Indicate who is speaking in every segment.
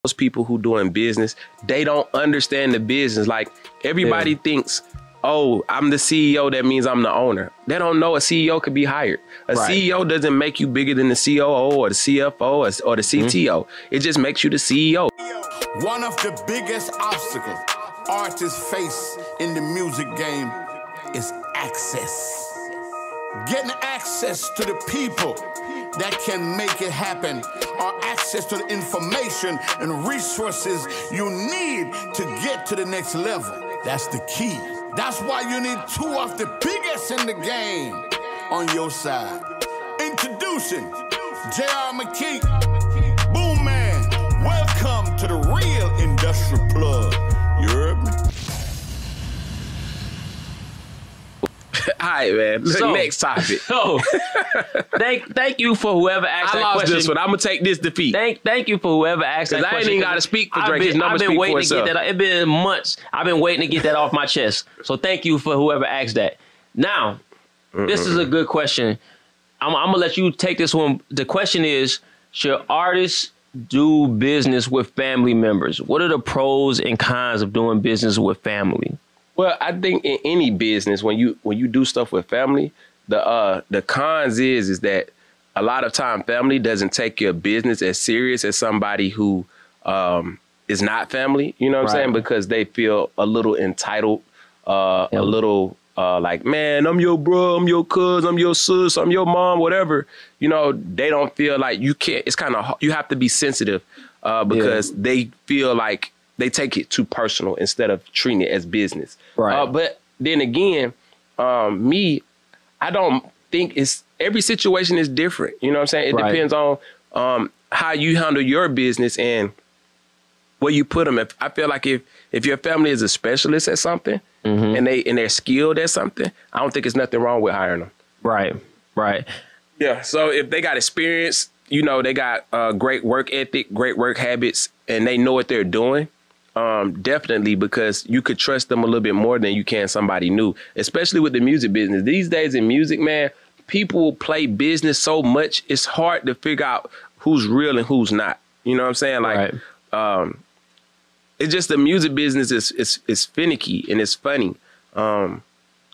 Speaker 1: Those people who doing business, they don't understand the business. Like everybody thinks, oh, I'm the CEO, that means I'm the owner. They don't know a CEO could be hired. A CEO doesn't make you bigger than the COO or the CFO or the CTO. It just makes you the CEO.
Speaker 2: One of the biggest obstacles artists face in the music game is access. Getting access to the people that can make it happen, or access to the information and resources you need to get to the next level. That's the key. That's why you need two of the biggest in the game on your side. Introducing McKee, Boomman. Welcome to the real industrial plug. You heard me?
Speaker 1: All right, man. So, next topic.
Speaker 3: So, thank you for whoever asked that question.
Speaker 1: I lost this one. I'm gonna take this defeat.
Speaker 3: Thank you for whoever asked that question.
Speaker 1: I ain't even gotta speak for Drake. His numbers speak for itself.
Speaker 3: It's been months. I've been waiting to get that off my chest. So thank you for whoever asked that. Now, this is a good question. I'm gonna let you take this one. The question is, should artists do business with family members? What are the pros and cons of doing business with family?
Speaker 1: Well, I think in any business, when you do stuff with family, the cons is that a lot of time family doesn't take your business as serious as somebody who is not family. You know what I'm saying? Because they feel a little entitled, a little like, man, I'm your bro, I'm your cuz, I'm your sis, I'm your mom, whatever. You know, they don't feel like you can't. It's kind of, you have to be sensitive because they feel like they take it too personal instead of treating it as business. Right. But then again, I don't think every situation is different. You know what I'm saying? It depends on how you handle your business and where you put them. I feel like if your family is a specialist at something and they're skilled at something, I don't think there's nothing wrong with hiring them.
Speaker 3: Right.
Speaker 1: Yeah. So if they got experience, you know, they got great work ethic, great work habits, and they know what they're doing. Definitely, because you could trust them a little bit more than you can somebody new, especially with the music business. These days in music, man, people play business so much, it's hard to figure out who's real and who's not. You know what I'm saying? Like, it's just the music business is finicky and it's funny. And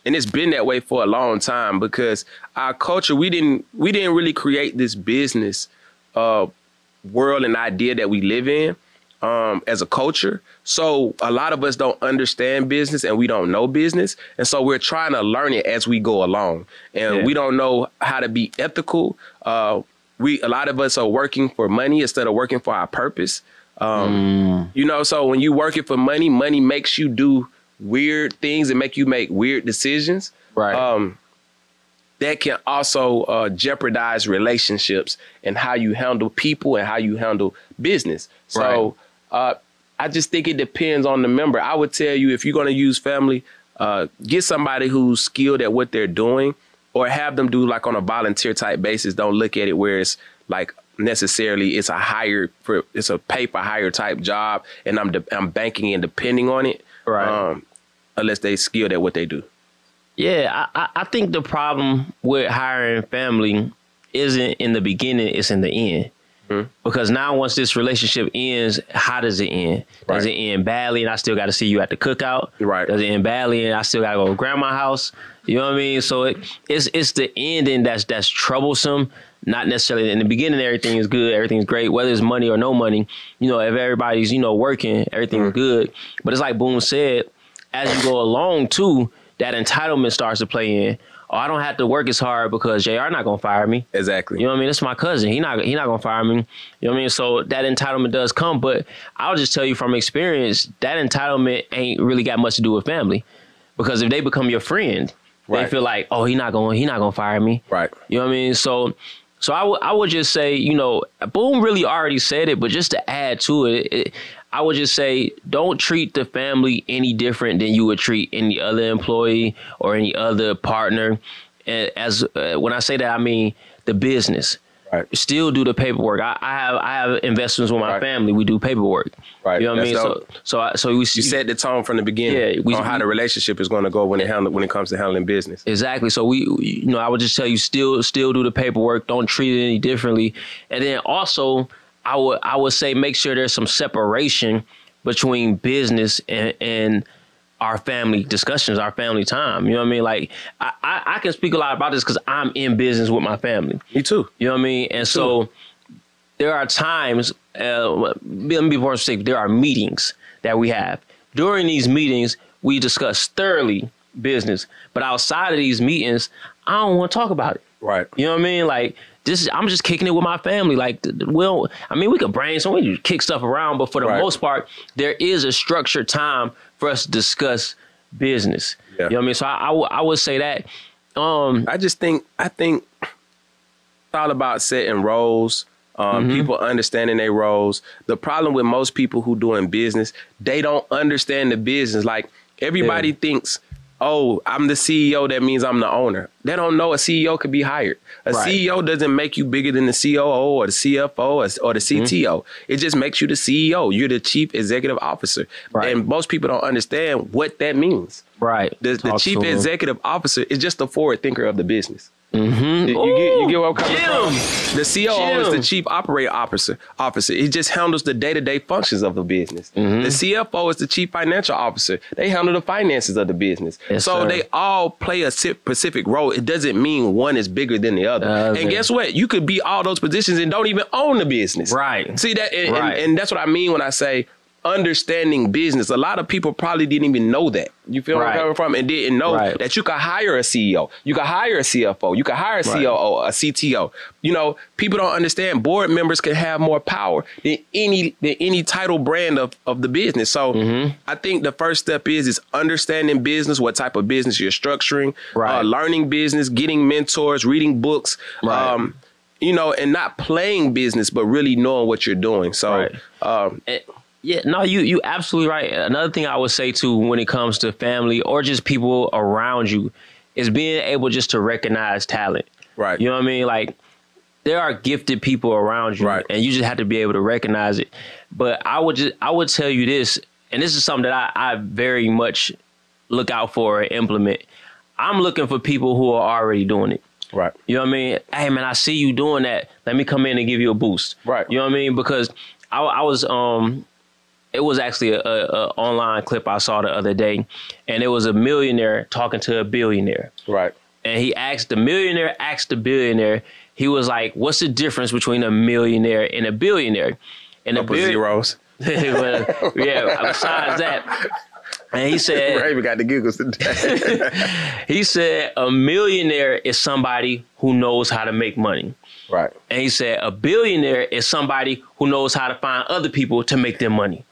Speaker 1: it's been that way for a long time because our culture, we didn't really create this business world and idea that we live in as a culture. So a lot of us don't understand business and we don't know business. And so we're trying to learn it as we go along. And we don't know how to be ethical. A lot of us are working for money instead of working for our purpose. You know, so when you working for money, money makes you do weird things and make you make weird decisions. Right. That can also jeopardize relationships and how you handle people and how you handle business. So I just think it depends on the member. I would tell you, if you're going to use family, get somebody who's skilled at what they're doing, or have them do like on a volunteer type basis. Don't look at it where it's like necessarily it's a pay for hire type job and I'm banking and depending on it. Right. Unless they skilled at what they do.
Speaker 3: Yeah, I think the problem with hiring family isn't in the beginning, it's in the end. Because now once this relationship ends, how does it end? Does it end badly and I still got to see you at the cookout? Right. Does it end badly and I still got to go to grandma's house? You know what I mean? So it's the ending that's troublesome. Not necessarily in the beginning, everything is good, everything's great, whether it's money or no money. You know, if everybody's, you know, working, everything's good. But it's like Boom said, as you go along too, that entitlement starts to play in. Oh, I don't have to work as hard because JR not gonna fire me.
Speaker 1: Exactly.
Speaker 3: You know what I mean? That's my cousin. He not gonna fire me. You know what I mean? So that entitlement does come, but I'll just tell you from experience, that entitlement ain't really got much to do with family. Because if they become your friend, they feel like, oh, he not gonna fire me. Right. You know what I mean? So I would just say, you know, Boom really already said it, but just to add to it, I would just say, don't treat the family any different than you would treat any other employee or any other partner. As when I say that, I mean the business. Right. Still do the paperwork. I have investments with my family. We do paperwork. Right. You know what I mean? So you
Speaker 1: set the tone from the beginning on how the relationship is going to go when it comes to handling business.
Speaker 3: Exactly. So you know, I would just tell you still do the paperwork. Don't treat it any differently. And then also, I would say make sure there's some separation between business and our family discussions, our family time. You know what I mean? Like I can speak a lot about this because I'm in business with my family.
Speaker 1: Me too.
Speaker 3: You know what I mean? And so there are times, let me be more specific, there are meetings that we have. During these meetings, we discuss thoroughly business. But outside of these meetings, I don't want to talk about it.
Speaker 1: Right.
Speaker 3: You know what I mean? Like, I'm just kicking it with my family. Like, we could brainstorm, we can kick stuff around, but for the most part, there is a structured time for us to discuss business. Yeah. You know what I mean? So I would say that.
Speaker 1: I think it's all about setting roles. People understanding their roles. The problem with most people who doing business, they don't understand the business. Like everybody thinks, oh, I'm the CEO. That means I'm the owner. They don't know a CEO could be hired. A CEO doesn't make you bigger than the COO or the CFO or the CTO. It just makes you the CEO. You're the chief executive officer. Right. And most people don't understand what that means.
Speaker 3: Right.
Speaker 1: The chief executive officer is just the forward thinker of the business.
Speaker 3: Mm-hmm.
Speaker 1: You get where I'm coming from? The COO is the chief operating officer. It just handles the day-to-day functions of the business. Mm-hmm. The CFO is the chief financial officer. They handle the finances of the business. Yes, so they all play a specific role. It doesn't mean one is bigger than the other. And guess what? You could be all those positions and don't even own the business.
Speaker 3: Right.
Speaker 1: See that? And that's what I mean when I say understanding business. A lot of people probably didn't even know that. You feel where I'm coming from? And didn't know that you could hire a CEO. You could hire a CFO. You could hire a COO, a CTO. You know, people don't understand board members can have more power than any title brand of the business. So I think the first step is understanding business, what type of business you're structuring, learning business, getting mentors, reading books, you know, and not playing business, but really knowing what you're doing. So,
Speaker 3: yeah, no, you absolutely right. Another thing I would say too, when it comes to family or just people around you, is being able just to recognize talent. Right. You know what I mean? Like there are gifted people around you, and you just have to be able to recognize it. But I would tell you this, and this is something that I very much look out for and implement. I'm looking for people who are already doing it. Right. You know what I mean? Hey man, I see you doing that. Let me come in and give you a boost. Right. You know what I mean? Because I was it was actually a online clip I saw the other day, and it was a millionaire talking to a billionaire. Right. And the millionaire asked the billionaire, he was like, what's the difference between a millionaire and a billionaire? And
Speaker 1: Couple zeros.
Speaker 3: Well, yeah, besides that. And he said,
Speaker 1: Ravin got the giggles today.
Speaker 3: He said a millionaire is somebody who knows how to make money. Right. And he said a billionaire is somebody who knows how to find other people to make them money.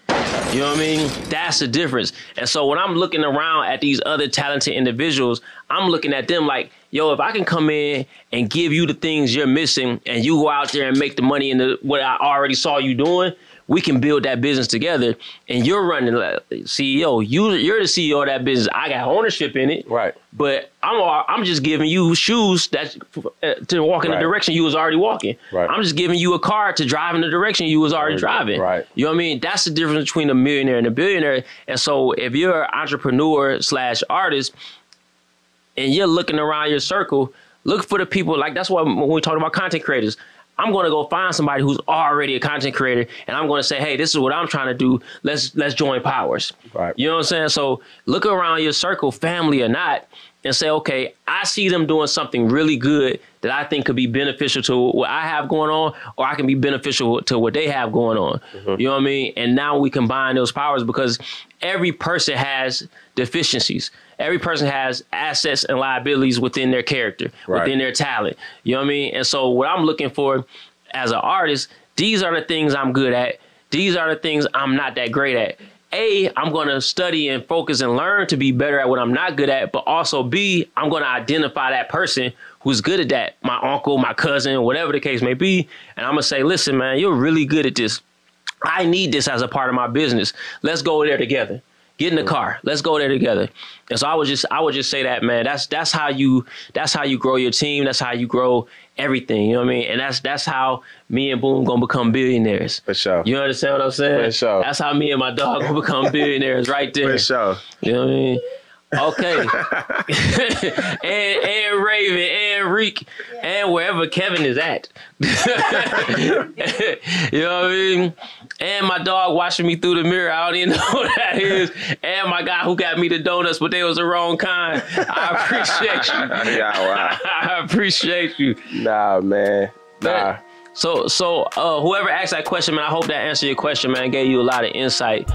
Speaker 3: You know what I mean? That's the difference. And so when I'm looking around at these other talented individuals, I'm looking at them like, yo, if I can come in and give you the things you're missing and you go out there and make the money in what I already saw you doing, we can build that business together. And you're running like CEO. You're the CEO of that business. I got ownership in it. Right. But I'm just giving you shoes that to walk in the direction you was already walking. Right. I'm just giving you a car to drive in the direction you was already driving. Right. You know what I mean? That's the difference between a millionaire and a billionaire. And so if you're an entrepreneur / artist and you're looking around your circle, look for the people. Like that's why when we talk about content creators, I'm going to go find somebody who's already a content creator, and I'm going to say, hey, this is what I'm trying to do. Let's join powers. Right. You know what I'm saying? So look around your circle, family or not, and say, okay, I see them doing something really good that I think could be beneficial to what I have going on, or I can be beneficial to what they have going on. Mm-hmm. You know what I mean? And now we combine those powers because every person has deficiencies. Every person has assets and liabilities within their character, within their talent. You know what I mean? And so what I'm looking for as an artist, these are the things I'm good at. These are the things I'm not that great at. A, I'm going to study and focus and learn to be better at what I'm not good at. But also B, I'm going to identify that person who's good at that. My uncle, my cousin, whatever the case may be. And I'm going to say, listen, man, you're really good at this. I need this as a part of my business. Let's go there together. Get in the car. Let's go there together. And so I would just say that, man, that's how you grow your team. That's how you grow everything. You know what I mean? And that's how me and Boom gonna become billionaires. For sure. You understand what I'm saying? For sure. That's how me and my dog gonna become billionaires right there.
Speaker 1: For sure.
Speaker 3: You know what I mean? Okay. and Ravin and Reek and wherever Kevin is at. You know what I mean? And my dog watching me through the mirror. I don't even know who that is. And my guy who got me the donuts, but they was the wrong kind. I appreciate you.
Speaker 1: Yeah, wow.
Speaker 3: I appreciate you.
Speaker 1: Nah, man. Nah.
Speaker 3: So whoever asked that question, man, I hope that answered your question, man. Gave you a lot of insight.